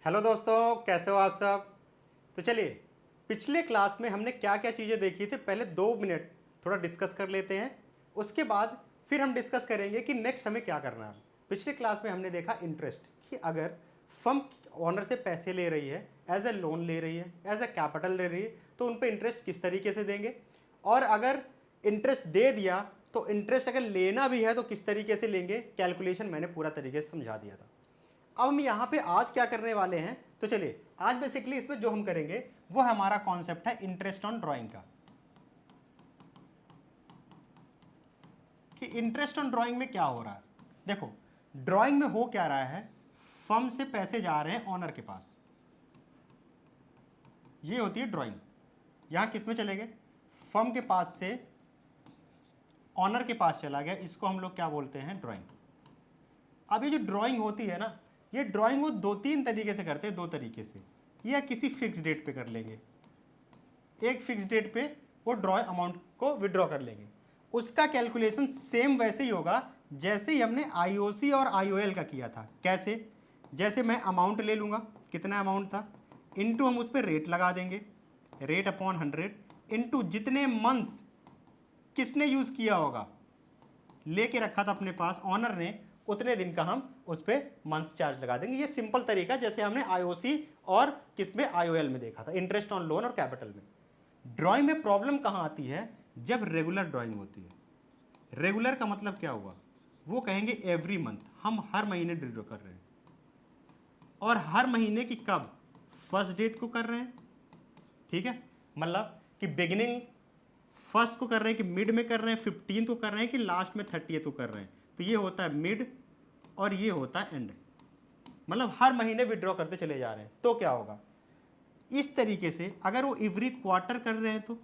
Hello दोस्तों, कैसे हो आप सब। तो चलिए, पिछले क्लास में हमने क्या क्या चीज़ें देखी थी, पहले 2 मिनट थोड़ा डिस्कस कर लेते हैं। उसके बाद फिर हम डिस्कस करेंगे कि नेक्स्ट हमें क्या करना है। पिछले क्लास में हमने देखा इंटरेस्ट, कि अगर फर्म ऑनर से पैसे ले रही है, एज ए लोन ले रही है, एज ए कैपिटल ले रही है, तो उन पर इंटरेस्ट किस तरीके से देंगे। और अगर इंटरेस्ट दे दिया तो इंटरेस्ट अगर लेना भी है तो किस तरीके से लेंगे, कैलकुलेशन मैंने पूरा तरीके से समझा दिया था। अब हम यहाँ पे आज क्या करने वाले हैं, तो चलिए आज बेसिकली इसमें जो हम करेंगे वो हमारा कॉन्सेप्ट है इंटरेस्ट ऑन ड्राइंग का। कि इंटरेस्ट ऑन ड्राइंग में क्या हो रहा है। देखो, ड्राइंग में हो क्या रहा है, फर्म से पैसे जा रहे हैं ऑनर के पास, ये होती है ड्राइंग। यहां किस में चले गए, फर्म के पास से ऑनर के पास चला गया, इसको हम लोग क्या बोलते हैं, ड्राइंग। अब ये जो ड्राइंग होती है ना, ये ड्राइंग वो 2-3 तरीके से करते हैं, 2 तरीके से। या किसी फिक्स डेट पे कर लेंगे, एक फिक्स डेट पे वो ड्रॉ अमाउंट को विड्रॉ कर लेंगे। उसका कैलकुलेशन सेम वैसे ही होगा जैसे ही हमने आईओसी और आईओएल का किया था। कैसे, जैसे मैं अमाउंट ले लूँगा, कितना अमाउंट था, इनटू हम उस पर रेट लगा देंगे, रेट अपॉन 100, इनटू जितने मंथ्स किसने यूज़ किया होगा, लेके रखा था अपने पास ऑनर ने, उतने दिन का हम उस पर मंथ्स चार्ज लगा देंगे। ये सिंपल तरीका जैसे हमने आईओसी और किस में, आईओएल में देखा था, इंटरेस्ट ऑन लोन और कैपिटल में। ड्राइंग में प्रॉब्लम कहाँ आती है, जब रेगुलर ड्राइंग होती है। रेगुलर का मतलब क्या हुआ, वो कहेंगे एवरी मंथ, हम हर महीने ड्रॉ कर रहे हैं। और हर महीने की कब, फर्स्ट डेट को कर रहे हैं, ठीक है। मतलब कि बिगिनिंग फर्स्ट को कर रहे हैं, कि मिड में कर रहे हैं, 15 को कर रहे हैं, कि लास्ट में 30 को कर रहे हैं। तो ये होता है मिड और ये होता है एंड। मतलब हर महीने विड्रॉ करते चले जा रहे हैं। तो क्या होगा, इस तरीके से अगर वो एवरी क्वार्टर कर रहे हैं तो,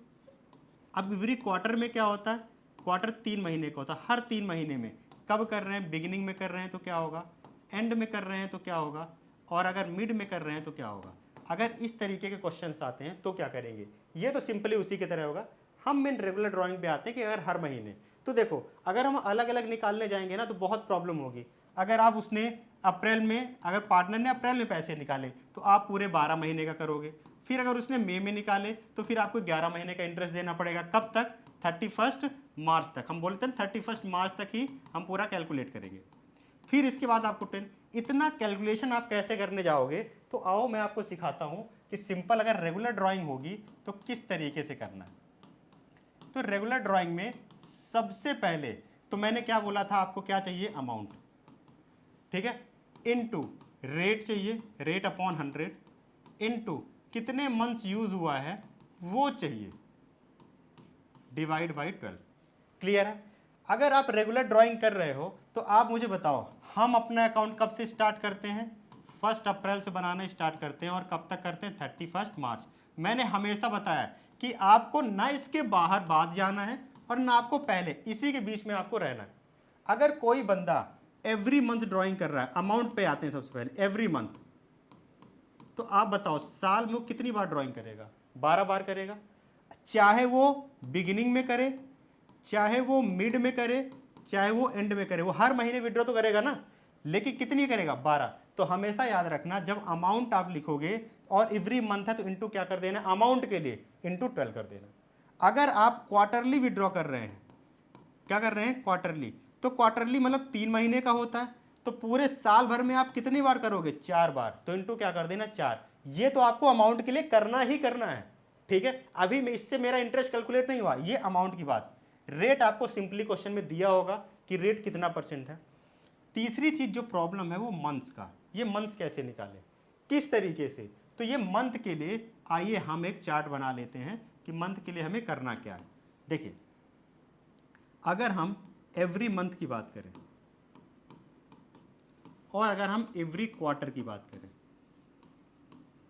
अब एवरी क्वार्टर में क्या होता है, क्वार्टर 3 महीने का होता है। हर 3 महीने में कब कर रहे हैं, बिगिनिंग में कर रहे हैं तो क्या होगा, एंड में कर रहे हैं तो क्या होगा, और अगर मिड में कर रहे हैं तो क्या होगा। अगर इस तरीके के क्वेश्चंस आते हैं तो क्या करेंगे, ये तो सिंपली उसी की तरह होगा। हम मेन रेगुलर ड्राइंग पे आते हैं कि अगर हर महीने, तो देखो अगर हम अलग अलग निकालने जाएंगे ना तो बहुत प्रॉब्लम होगी। अगर आप उसने अप्रैल में, अगर पार्टनर ने अप्रैल में पैसे निकाले तो आप पूरे 12 महीने का करोगे। फिर अगर उसने मई में निकाले तो फिर आपको 11 महीने का इंटरेस्ट देना पड़ेगा। कब तक, 31 मार्च तक। हम बोलते हैं 31 मार्च तक ही हम पूरा कैलकुलेट करेंगे। फिर इसके बाद आपको 10, इतना कैलकुलेशन आप कैसे करने जाओगे। तो आओ मैं आपको सिखाता हूं कि सिंपल अगर रेगुलर ड्राइंग होगी तो किस तरीके से करना है। तो रेगुलर ड्राइंग में सबसे पहले तो मैंने क्या बोला था, आपको क्या चाहिए, अमाउंट, ठीक है, इनटू रेट चाहिए, रेट अपॉन 100, इनटू कितने मंथ्स यूज हुआ है वो चाहिए, डिवाइड बाई 12। क्लियर है। अगर आप रेगुलर ड्राइंग कर रहे हो तो आप मुझे बताओ, हम अपना अकाउंट कब से स्टार्ट करते हैं, 1 अप्रैल से बनाना स्टार्ट करते हैं, और कब तक करते हैं, 31 मार्च। मैंने हमेशा बताया कि आपको ना इसके बाहर बाद जाना है और ना आपको पहले, इसी के बीच में आपको रहना है। अगर कोई बंदा एवरी मंथ ड्राइंग कर रहा है, अमाउंट पे आते हैं सबसे पहले, एवरी मंथ, तो आप बताओ साल में वो कितनी बार ड्राइंग करेगा, 12 बार करेगा। चाहे वो बिगिनिंग में करे, चाहे वो मिड में करे, चाहे वो एंड में करे, वो हर महीने विड्रॉ तो करेगा ना, लेकिन कितनी करेगा, 12। तो हमेशा याद रखना, जब अमाउंट आप लिखोगे और एवरी मंथ है तो इंटू क्या कर देना, अमाउंट के लिए इंटू 12 कर देना। अगर आप क्वार्टरली विड्रॉ कर रहे हैं, क्या कर रहे हैं, क्वार्टरली, तो क्वार्टरली मतलब 3 महीने का होता है, तो पूरे साल भर में आप कितनी बार करोगे, 4 बार, तो इंटू क्या कर देना, 4। ये तो आपको अमाउंट के लिए करना ही करना है, ठीक है। अभी मैं इससे मेरा इंटरेस्ट कैलकुलेट नहीं हुआ, ये अमाउंट की बात। रेट आपको सिंपली क्वेश्चन में दिया होगा कि रेट कितना % है। तीसरी चीज जो प्रॉब्लम है वो मंथ्स का, ये मंथ्स कैसे निकाले, किस तरीके से। तो ये मंथ के लिए आइए हम एक चार्ट बना लेते हैं कि मंथ के लिए हमें करना क्या है। देखिए, अगर हम एवरी मंथ की बात करें और अगर हम एवरी क्वार्टर की बात करें,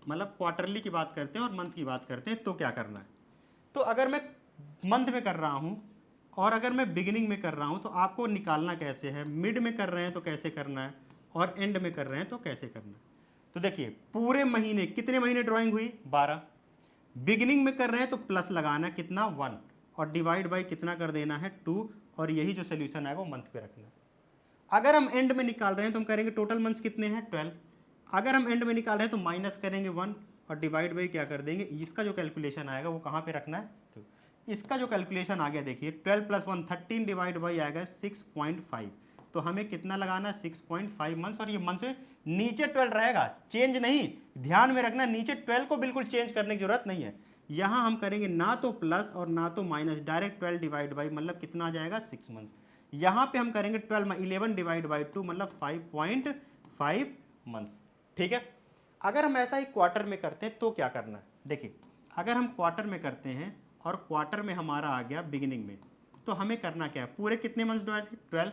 मतलब क्वार्टरली की बात करते हैं और मंथ की बात करते हैं, तो क्या करना है। तो अगर मैं मंथ में कर रहा हूं और अगर मैं बिगिनिंग में कर रहा हूं तो आपको निकालना कैसे है, मिड में कर रहे हैं तो कैसे करना है, और एंड में कर रहे हैं तो कैसे करना है। तो देखिए, पूरे महीने, कितने महीने ड्राइंग हुई, 12। बिगिनिंग में कर रहे हैं तो प्लस लगाना है, कितना, 1, और डिवाइड बाई कितना कर देना है, 2, और यही जो सोल्यूशन है वो मंथ पे रखना है। अगर हम एंड में निकाल रहे हैं तो हम करेंगे टोटल मंथ्स कितने हैं, 12, अगर हम एंड में निकाल रहे हैं तो माइनस करेंगे 1 और डिवाइड बाई क्या कर देंगे, इसका जो कैलकुलेशन आएगा वो कहाँ पे रखना है, तो इसका जो कैलकुलेशन आ गया देखिए 12 + 1 13 डिवाइड बाई आएगा 6.5, तो हमें कितना लगाना है 6.5 मंथ्स, और ये मंथ से नीचे 12 रहेगा, चेंज नहीं, ध्यान में रखना नीचे 12 को बिल्कुल चेंज करने की जरूरत नहीं है। यहाँ हम करेंगे ना तो प्लस और ना तो माइनस, डायरेक्ट 12 डिवाइड बाई मतलब कितना आ जाएगा 6 मंथ्स। यहाँ पे हम करेंगे 11 डिवाइड बाई 2 मतलब 5.5 मंथ्स। ठीक है, अगर हम ऐसा ही क्वार्टर में करते हैं तो क्या करना है, देखिए अगर हम क्वार्टर में करते हैं और क्वार्टर में हमारा आ गया बिगिनिंग में, तो हमें करना क्या है, पूरे कितने मंथ्स 12,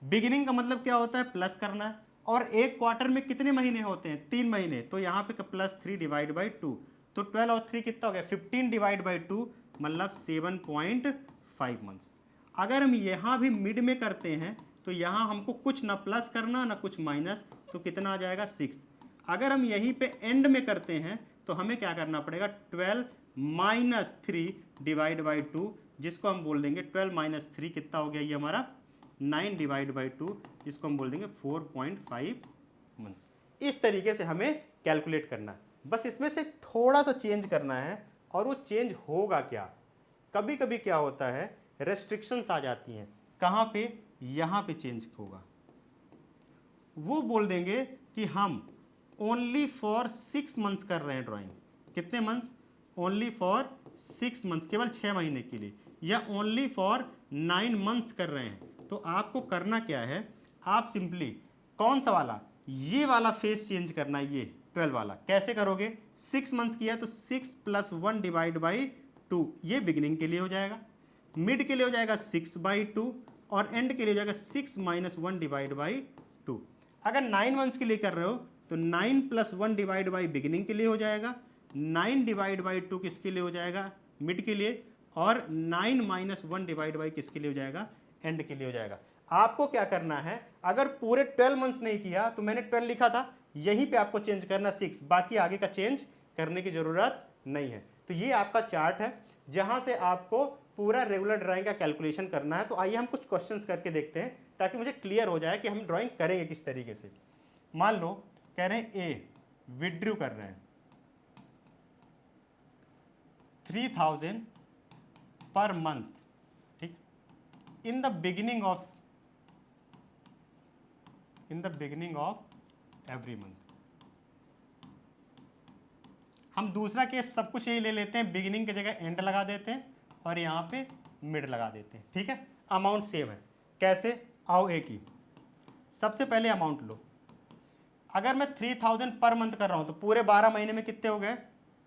बिगिनिंग का मतलब क्या होता है प्लस करना है, और एक क्वार्टर में कितने महीने होते हैं 3 महीने, तो यहाँ पे +3 डिवाइड बाई 2, तो 12 और 3 कितना हो गया 15 डिवाइड बाई 2 मतलब 7.5 मंथ्स। अगर हम यहाँ भी मिड में करते हैं तो यहाँ हमको कुछ ना प्लस करना ना कुछ माइनस, तो कितना आ जाएगा 6। अगर हम यहीं पे एंड में करते हैं तो हमें क्या करना पड़ेगा 12 - 3 डिवाइड बाई 2, जिसको हम बोल देंगे 12 - 3 कितना हो गया ये हमारा 9 डिवाइड बाई 2, जिसको हम बोल देंगे 4.5 मंथ्स। इस तरीके से हमें कैलकुलेट करना है, बस इसमें से थोड़ा सा चेंज करना है, और वो चेंज होगा क्या, कभी कभी क्या होता है रेस्ट्रिक्शंस आ जाती हैं, कहाँ पे, यहाँ पे चेंज होगा, वो बोल देंगे कि हम ओनली फॉर 6 मंथ्स कर रहे हैं ड्राइंग, कितने मंथ्स, ओनली फॉर 6 मंथ्स, केवल 6 महीने के लिए, या ओनली फॉर 9 मंथ्स कर रहे हैं, तो आपको करना क्या है, आप सिंपली कौन सा वाला, ये वाला फेस चेंज करना है, ये 12 वाला, कैसे करोगे, 6 मंथ्स किया तो 6 + 1 डिवाइड बाई 2, ये बिगिनिंग के लिए हो जाएगा, मिड के लिए हो जाएगा 6/2, और एंड के लिए हो जाएगा 6 - 1 डिवाइड बाई 2। अगर 9 मंथ्स के लिए कर रहे हो तो 9 + 1 डिवाइड बाई बिगिनिंग के लिए हो जाएगा, 9 डिवाइड बाई 2 किसके लिए हो जाएगा, मिड के लिए, और 9 - 1 डिवाइड बाई किसके लिए हो जाएगा, एंड के लिए हो जाएगा। आपको क्या करना है, अगर पूरे 12 मंथ्स नहीं किया तो मैंने 12 लिखा था, यहीं पे आपको चेंज करना 6, बाकी आगे का चेंज करने की जरूरत नहीं है। तो ये आपका चार्ट है जहां से आपको पूरा रेगुलर ड्राइंग का कैलकुलेशन करना है। तो आइए हम कुछ क्वेश्चंस करके देखते हैं ताकि मुझे क्लियर हो जाए कि हम ड्राइंग करेंगे किस तरीके से। मान लो कह रहे हैं ए विड्रू कर रहे हैं 3000 पर मंथ, ठीक, in the beginning of every month. हम दूसरा केस सब कुछ यही ले लेते हैं, बिगिनिंग की जगह एंड लगा देते हैं और यहाँ पे मिड लगा देते हैं, ठीक है, अमाउंट सेम है। कैसे, आओ एक ही, सबसे पहले अमाउंट लो, अगर मैं 3000 पर मंथ कर रहा हूँ तो पूरे 12 महीने में कितने हो गए,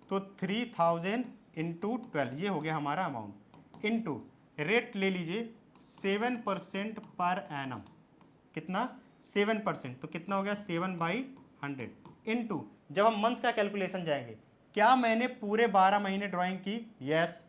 तो 3000 × 12, ये हो गया हमारा अमाउंट, इनटू रेट ले लीजिए 7% पर एनम, कितना 7%, तो कितना हो गया 7/100, इनटू जब हम मंथ्स का कैलकुलेशन जाएंगे, क्या मैंने पूरे 12 महीने ड्राइंग की, यस,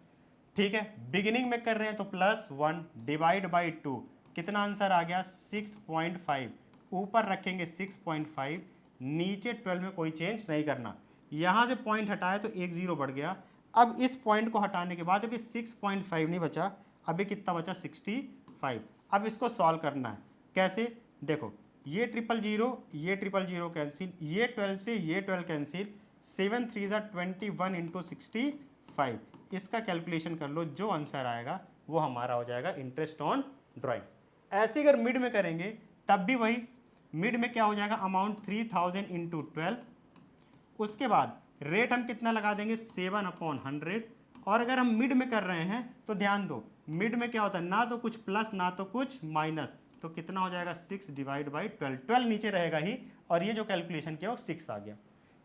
ठीक है, बिगिनिंग में कर रहे हैं तो +1 डिवाइड बाई 2, कितना आंसर आ गया 6.5, ऊपर रखेंगे 6.5, नीचे 12 में कोई चेंज नहीं करना, यहाँ से पॉइंट हटाया तो एक 0 बढ़ गया। अब इस पॉइंट को हटाने के बाद अभी 6.5 नहीं बचा, अभी कितना बचा 65। अब इसको सॉल्व करना है, कैसे, देखो ये 000 ये 000 कैंसिल, ये 12 से ये 12 कैंसिल, 7 3 21 × 65, इसका कैलकुलेशन कर लो, जो आंसर आएगा वो हमारा हो जाएगा इंटरेस्ट ऑन ड्राइंग। ऐसे अगर मिड में करेंगे तब भी वही, मिड में क्या हो जाएगा अमाउंट 3000 × 12, उसके बाद रेट हम कितना लगा देंगे 7/100, और अगर हम मिड में कर रहे हैं तो ध्यान दो, मिड में क्या होता है ना तो कुछ प्लस ना तो कुछ माइनस, तो कितना हो जाएगा 6 डिवाइड बाई 12, 12 नीचे रहेगा ही, और ये जो कैलकुलेशन किया वो 6 आ गया।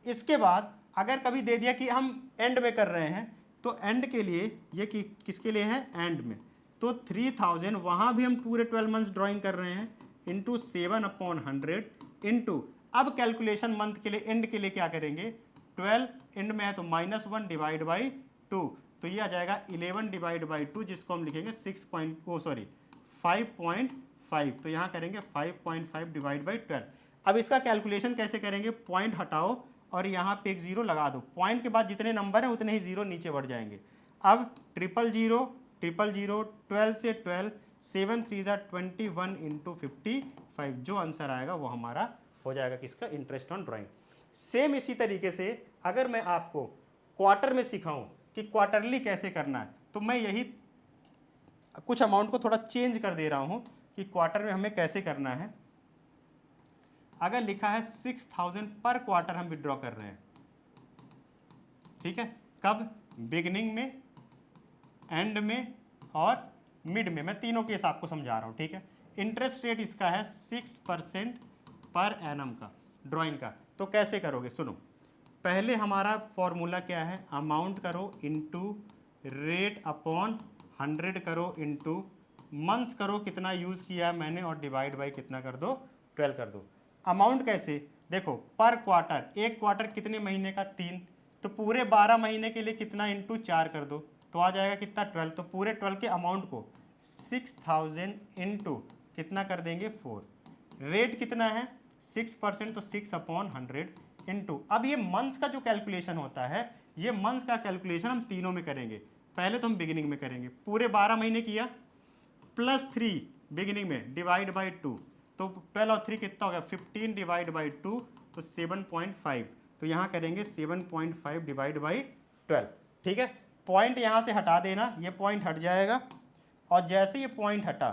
इसके बाद अगर कभी दे दिया कि हम एंड में कर रहे हैं, तो एंड के लिए ये किसके लिए है, एंड में, तो 3000 वहाँ भी हम पूरे 12 मंथ्स ड्राइंग कर रहे हैं, इंटू 7/100, इंटू अब कैलकुलेशन मंथ के लिए एंड के लिए क्या करेंगे, 12 एंड में है तो -1 डिवाइड बाई 2, तो ये आ जाएगा 11 डिवाइड बाई 2, जिसको हम लिखेंगे 5.5, तो यहाँ करेंगे 5.5 डिवाइड बाई 12। अब इसका कैलकुलेशन कैसे करेंगे, पॉइंट हटाओ और यहाँ पे एक 0 लगा दो, पॉइंट के बाद जितने नंबर हैं उतने ही 0 नीचे बढ़ जाएंगे। अब 000 000 12 से 12, 7 3 21 × 55, जो आंसर आएगा वो हमारा हो जाएगा किसका, इंटरेस्ट ऑन ड्राइंग। सेम इसी तरीके से अगर मैं आपको क्वार्टर में सिखाऊं कि क्वार्टरली कैसे करना है, तो मैं यही कुछ अमाउंट को थोड़ा चेंज कर दे रहा हूं कि क्वार्टर में हमें कैसे करना है। अगर लिखा है 6000 पर क्वार्टर हम विड्रॉ कर रहे हैं, ठीक है, कब, बिगिनिंग में, एंड में और मिड में, मैं तीनों केस आपको समझा रहा हूं, ठीक है। इंटरेस्ट रेट इसका है 6% पर एनम का, ड्राइंग का। तो कैसे करोगे, सुनो, पहले हमारा फॉर्मूला क्या है, अमाउंट करो इनटू रेट अपॉन 100 करो इनटू मंथ्स करो कितना यूज किया है मैंने और डिवाइड बाई कितना कर दो, 12 कर दो। अमाउंट कैसे, देखो पर क्वार्टर, एक क्वार्टर कितने महीने का, 3, तो पूरे 12 महीने के लिए कितना इंटू 4 कर दो, तो आ जाएगा कितना, 12। तो पूरे 12 के अमाउंट को 6000 इंटू कितना कर देंगे, 4। रेट कितना है 6%, तो 6/100 इंटू, अब ये मंथ का जो कैलकुलेशन होता है, ये मंथ का कैलकुलेशन हम तीनों में करेंगे। पहले तो हम बिगिनिंग में करेंगे, पूरे 12 महीने किया, +3 बिगिनिंग में, डिवाइड बाई 2, तो 12 और 3 कितना हो गया, 15 डिवाइड बाई 2, तो 7.5, तो यहाँ करेंगे 7.5 डिवाइड बाई 12, ठीक है। पॉइंट यहाँ से हटा देना, ये पॉइंट हट जाएगा, और जैसे ये पॉइंट हटा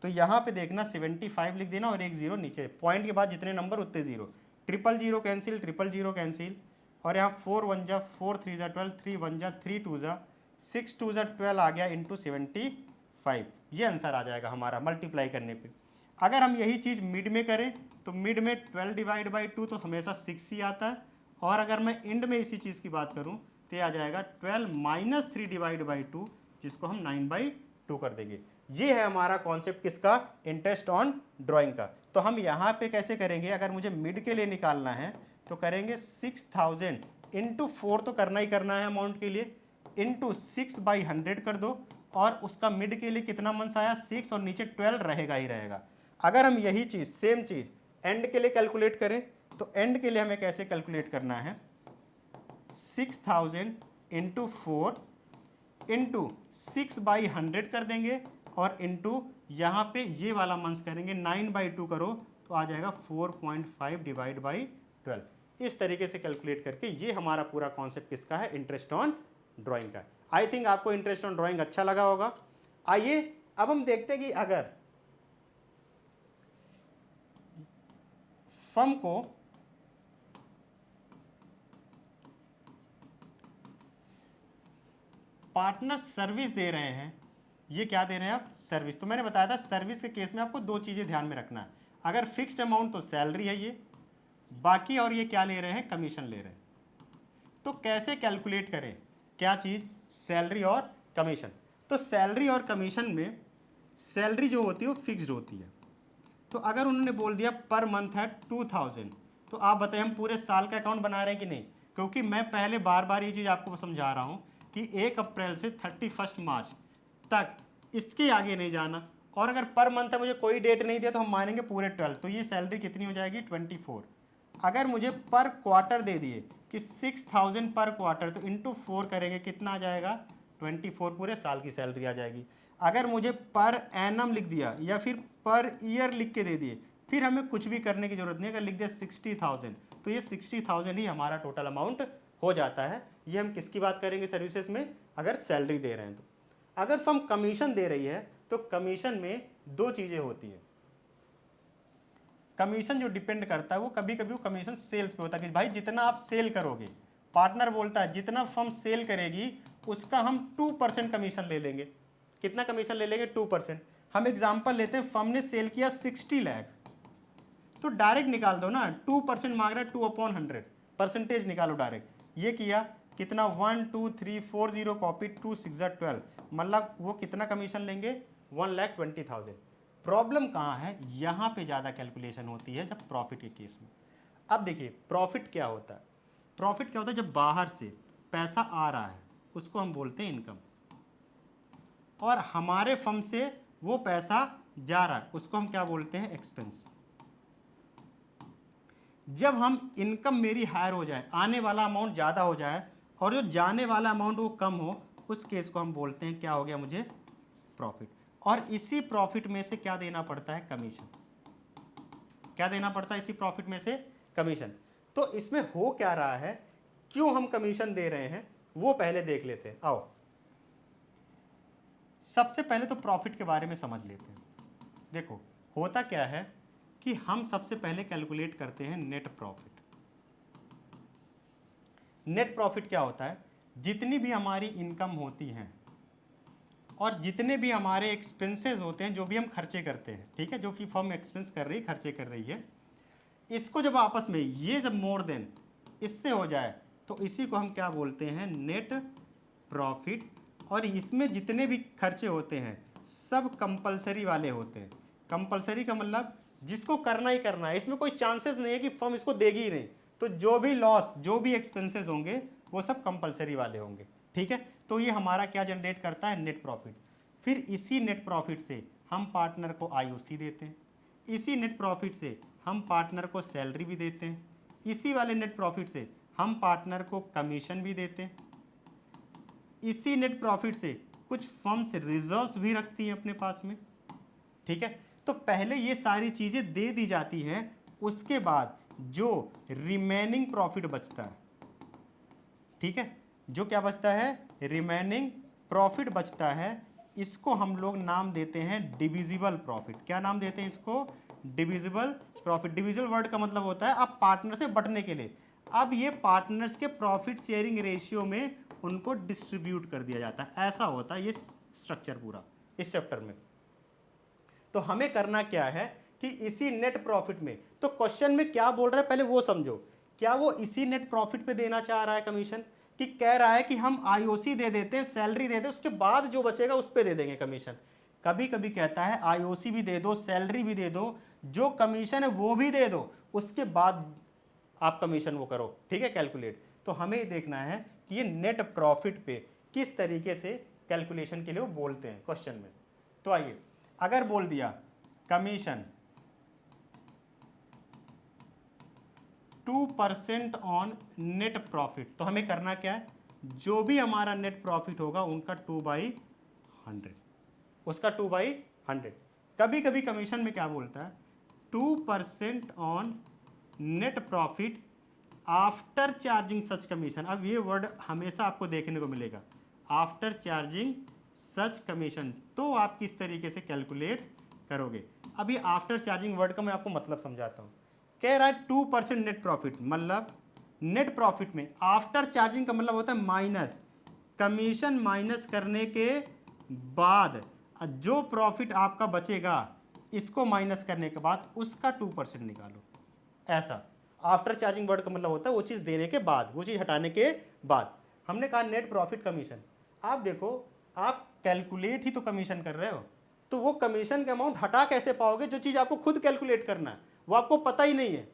तो यहाँ पे देखना 75 लिख देना और एक जीरो नीचे, पॉइंट के बाद जितने नंबर उतने जीरो, 000 कैंसिल, 000 कैंसिल, और यहाँ 4 1 जा 4 3 जा 12, 3 1 जा 3 2 जा 6 2 जा 12 आ गया इंटू 75, ये आंसर आ जाएगा हमारा मल्टीप्लाई करने पे। अगर हम यही चीज़ मिड में करें तो मिड में 12 डिवाइड बाई 2 तो हमेशा 6 ही आता है, और अगर मैं एंड में इसी चीज़ की बात करूं तो ये आ जाएगा 12 - 3 डिवाइड बाई 2, जिसको हम 9/2 कर देंगे। ये है हमारा कॉन्सेप्ट किसका, इंटरेस्ट ऑन ड्राइंग का। तो हम यहाँ पे कैसे करेंगे, अगर मुझे मिड के लिए निकालना है तो करेंगे 6000 इंटू 4 तो करना ही करना है अमाउंट के लिए, इंटू 6/100 कर दो, और उसका मिड के लिए कितना मंथ्स आया, 6, और नीचे 12 रहेगा ही रहेगा। अगर हम यही चीज़ सेम चीज़ एंड के लिए कैलकुलेट करें तो एंड के लिए हमें कैसे कैलकुलेट करना है, 6000 इंटू 4 इंटू 6/100 कर देंगे, और इंटू यहाँ पे ये वाला मंथ्स करेंगे, 9/2 करो तो आ जाएगा 4.5 डिवाइड बाई 12। इस तरीके से कैलकुलेट करके ये हमारा पूरा कॉन्सेप्ट किसका है, इंटरेस्ट ऑन ड्राइंग का। आई थिंक आपको इंटरेस्ट ऑन ड्राइंग अच्छा लगा होगा। आइए अब हम देखते हैं कि अगर फर्म को पार्टनर सर्विस दे रहे हैं, ये क्या दे रहे हैं आप, सर्विस। तो मैंने बताया था सर्विस के केस में आपको दो चीज़ें ध्यान में रखना है, अगर फिक्स्ड अमाउंट तो सैलरी है ये, बाकी और ये क्या ले रहे हैं, कमीशन ले रहे हैं। तो कैसे कैलकुलेट करें, क्या चीज़, सैलरी और कमीशन। तो सैलरी और कमीशन में सैलरी जो होती है वो फिक्स्ड होती है, तो अगर उन्होंने बोल दिया पर मंथ है 2000, तो आप बताइए हम पूरे साल का अकाउंट बना रहे हैं कि नहीं, क्योंकि मैं पहले बार बार ये चीज़ आपको समझा रहा हूँ कि 1 अप्रैल से 31 मार्च तक इसके आगे नहीं जाना, और अगर पर मंथ है, मुझे कोई डेट नहीं दिया तो हम मानेंगे पूरे 12, तो ये सैलरी कितनी हो जाएगी, 24। अगर मुझे पर क्वार्टर दे दिए कि 6000 पर क्वार्टर, तो इंटू 4 करेंगे कितना आ जाएगा, 24, पूरे साल की सैलरी आ जाएगी। अगर मुझे पर एनम लिख दिया या फिर पर ईयर लिख के दे दिए, फिर हमें कुछ भी करने की जरूरत नहीं, अगर लिख दिया 60,000 तो ये 60,000 ही हमारा टोटल अमाउंट हो जाता है। ये हम किसकी बात करेंगे सर्विसेज में, अगर सैलरी दे रहे हैं तो। अगर फर्म कमीशन दे रही है तो कमीशन में दो चीज़ें होती है। कमीशन जो डिपेंड करता है वो कभी कभी वो कमीशन सेल्स पे होता है कि भाई जितना आप सेल करोगे, पार्टनर बोलता है जितना फर्म सेल करेगी उसका हम 2% कमीशन ले लेंगे। कितना कमीशन ले लेंगे, 2%। हम एग्जांपल लेते हैं, फर्म ने सेल किया 60 लाख, तो डायरेक्ट निकाल दो ना, 2% मांग रहा है, 2/100 परसेंटेज निकालो डायरेक्ट। ये किया कितना, 1 2 3 4 0 कॉपी, 2 6 12, मतलब वो कितना कमीशन लेंगे, 1,20,000। प्रॉब्लम कहाँ है, यहाँ पे ज़्यादा कैलकुलेशन होती है जब प्रॉफिट के केस में। अब देखिए प्रॉफिट क्या होता है, प्रॉफिट क्या होता है, जब बाहर से पैसा आ रहा है उसको हम बोलते हैं इनकम, और हमारे फर्म से वो पैसा जा रहा है उसको हम क्या बोलते हैं, एक्सपेंस। जब हम इनकम मेरी हायर हो जाए, आने वाला अमाउंट ज़्यादा हो जाए और जो जाने वाला अमाउंट वो कम हो, उस केस को हम बोलते हैं क्या हो गया मुझे, प्रॉफिट। और इसी प्रॉफिट में से क्या देना पड़ता है, कमीशन। क्या देना पड़ता है इसी प्रॉफिट में से? कमीशन। तो इसमें हो क्या रहा है, क्यों हम कमीशन दे रहे हैं, वो पहले देख लेते हैं। आओ सबसे पहले तो प्रॉफिट के बारे में समझ लेते हैं। देखो होता क्या है कि हम सबसे पहले कैलकुलेट करते हैं नेट प्रॉफिट। नेट प्रॉफिट क्या होता है? जितनी भी हमारी इनकम होती हैं और जितने भी हमारे एक्सपेंसेस होते हैं, जो भी हम खर्चे करते हैं, ठीक है, जो भी फर्म एक्सपेंस कर रही है, खर्चे कर रही है, इसको जब आपस में ये जब मोर देन इससे हो जाए तो इसी को हम क्या बोलते हैं? Net profit. और इसमें जितने भी खर्चे होते हैं सब कंपलसरी वाले होते हैं। कंपलसरी का मतलब जिसको करना ही करना है, इसमें कोई चांसेस नहीं है कि फर्म इसको देगी ही नहीं। तो जो भी लॉस, जो भी एक्सपेंसेस होंगे वो सब कंपलसरी वाले होंगे, ठीक है। तो ये हमारा क्या जनरेट करता है? Net profit. फिर इसी नेट प्रॉफिट से हम पार्टनर को आईओसी देते हैं, इसी नेट प्रॉफिट से हम पार्टनर को सैलरी भी देते हैं, इसी वाले नेट प्रॉफिट से हम पार्टनर को कमीशन भी देते हैं, इसी नेट प्रॉफिट से कुछ फर्म्स रिजर्व्स भी रखती हैं अपने पास में, ठीक है। तो पहले ये सारी चीज़ें दे दी जाती हैं, उसके बाद जो रिमेनिंग प्रॉफिट बचता है, ठीक है, जो क्या बचता है? रिमेनिंग प्रॉफिट बचता है, इसको हम लोग नाम देते हैं डिविजिबल प्रॉफिट। क्या नाम देते हैं इसको? Divisible profit. डिविजिबल वर्ड का मतलब होता है अब पार्टनर से बंटने के लिए। अब ये पार्टनर्स के प्रॉफिट शेयरिंग रेशियो में उनको डिस्ट्रीब्यूट कर दिया जाता है। ऐसा होता है ये स्ट्रक्चर पूरा इस चैप्टर में। तो हमें करना क्या है कि इसी नेट प्रॉफिट में, तो क्वेश्चन में क्या बोल रहा है पहले वो समझो। क्या वो इसी नेट प्रॉफिट पे देना चाह रहा है कमीशन, कि कह रहा है कि हम आईओसी दे देते हैं, सैलरी दे दे, उसके बाद जो बचेगा उस पर दे देंगे कमीशन। कभी कभी कहता है आईओसी भी दे दो, सैलरी भी दे दो, जो कमीशन है वो भी दे दो, उसके बाद आप कमीशन वो करो, ठीक है, कैलकुलेट। तो हमें देखना है कि ये नेट प्रॉफिट पे किस तरीके से कैलकुलेशन के लिए वो बोलते हैं क्वेश्चन में। तो आइए, अगर बोल दिया कमीशन 2% ऑन नेट प्रॉफिट, तो हमें करना क्या है? जो भी हमारा नेट प्रॉफिट होगा उनका 2/100, उसका 2/100। कभी कभी कमीशन में क्या बोलता है? 2% on net profit after charging such commission. अब ये वर्ड हमेशा आपको देखने को मिलेगा, आफ्टर चार्जिंग सच कमीशन। तो आप किस तरीके से कैलकुलेट करोगे? अब ये आफ्टर चार्जिंग वर्ड का मैं आपको मतलब समझाता हूँ। कह रहा है 2% नेट प्रॉफिट, मतलब नेट प्रॉफिट में आफ्टर चार्जिंग का मतलब होता है माइनस, कमीशन माइनस करने के बाद जो प्रॉफिट आपका बचेगा, इसको माइनस करने के बाद उसका 2% निकालो। ऐसा आफ्टर चार्जिंग वर्ड का मतलब होता है वो चीज़ देने के बाद, वो चीज़ हटाने के बाद। हमने कहा नेट प्रॉफिट कमीशन। आप देखो, आप कैलकुलेट ही तो कमीशन कर रहे हो, तो वो कमीशन का अमाउंट हटा कैसे पाओगे? जो चीज़ आपको खुद कैलकुलेट करना है वो आपको पता ही नहीं है।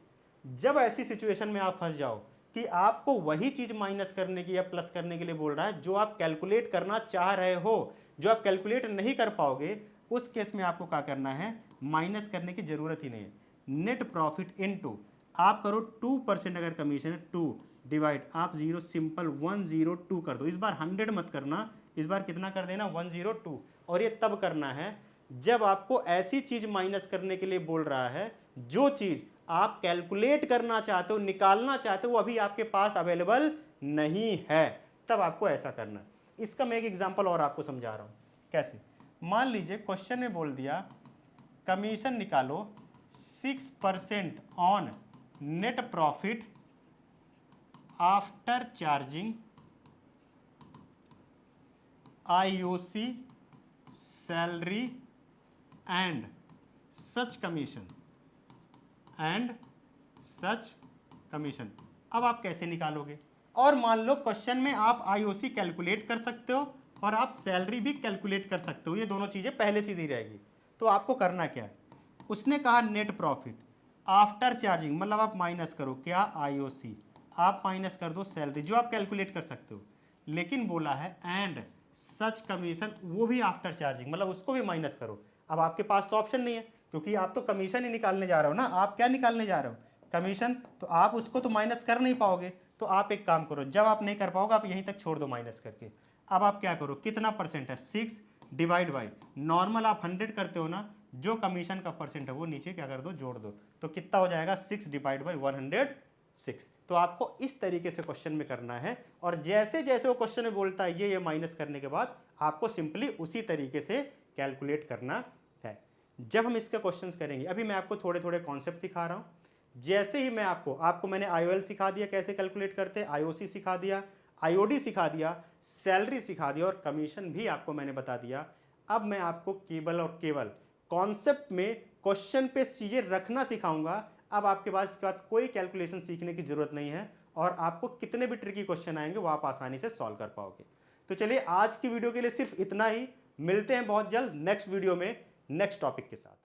जब ऐसी सिचुएशन में आप फंस जाओ कि आपको वही चीज़ माइनस करने की या प्लस करने के लिए बोल रहा है जो आप कैलकुलेट करना चाह रहे हो, जो आप कैलकुलेट नहीं कर पाओगे, उस केस में आपको क्या करना है? माइनस करने की जरूरत ही नहीं है। नेट प्रॉफिट इनटू, आप करो 2% अगर कमीशन है, 2 डिवाइड, आप 0 सिंपल 102 कर दो। इस बार 100 मत करना, इस बार कितना कर देना? 102। और ये तब करना है जब आपको ऐसी चीज माइनस करने के लिए बोल रहा है जो चीज आप कैलकुलेट करना चाहते हो, निकालना चाहते हो, वो अभी आपके पास अवेलेबल नहीं है, तब आपको ऐसा करना है। इसका मैं एक एग्जांपल और आपको समझा रहा हूं कैसे। मान लीजिए क्वेश्चन में बोल दिया कमीशन निकालो 6% on net profit after charging IOC salary and such commission, and such commission. अब आप कैसे निकालोगे? और मान लो क्वेश्चन में आप आईओसी कैलकुलेट कर सकते हो और आप सैलरी भी कैलकुलेट कर सकते हो, ये दोनों चीज़ें पहले से दी रहेगी। तो आपको करना क्या है? उसने कहा नेट प्रॉफिट आफ्टर चार्जिंग, मतलब आप माइनस करो क्या? आईओसी, आप माइनस कर दो सैलरी, जो आप कैलकुलेट कर सकते हो, लेकिन बोला है एंड सच कमीशन, वो भी आफ्टर चार्जिंग, मतलब उसको भी माइनस करो। अब आपके पास तो ऑप्शन नहीं है, क्योंकि आप तो कमीशन ही निकालने जा रहे हो ना। आप क्या निकालने जा रहे हो? कमीशन। तो आप उसको तो माइनस कर नहीं पाओगे। तो आप एक काम करो, जब आप नहीं कर पाओगे आप यहीं तक छोड़ दो माइनस करके। अब आप क्या करो, कितना परसेंट है? 6 डिवाइड बाई, नॉर्मल आप 100 करते हो ना, जो कमीशन का परसेंट है वो नीचे क्या कर दो, जोड़ दो। तो कितना हो जाएगा 6 डिवाइड बाई 106। तो आपको इस तरीके से क्वेश्चन में करना है, और जैसे जैसे वो क्वेश्चन में बोलता है ये माइनस करने के बाद आपको सिंपली उसी तरीके से कैलकुलेट करना है। जब हम इसके क्वेश्चंस करेंगे, अभी मैं आपको थोड़े थोड़े कॉन्सेप्ट सिखा रहा हूँ। जैसे ही मैं आपको मैंने IOL सिखा दिया कैसे कैलकुलेट करते हैं, IOC सिखा दिया, IOD सिखा दिया, सैलरी सिखा दिया और कमीशन भी आपको मैंने बता दिया। अब मैं आपको केवल और केवल कॉन्सेप्ट में क्वेश्चन पे चीजें रखना सिखाऊंगा। अब आपके पास इसके बाद कोई कैलकुलेशन सीखने की जरूरत नहीं है, और आपको कितने भी ट्रिकी क्वेश्चन आएंगे वो आप आसानी से सॉल्व कर पाओगे। तो चलिए आज की वीडियो के लिए सिर्फ इतना ही। मिलते हैं बहुत जल्द नेक्स्ट वीडियो में नेक्स्ट टॉपिक के साथ।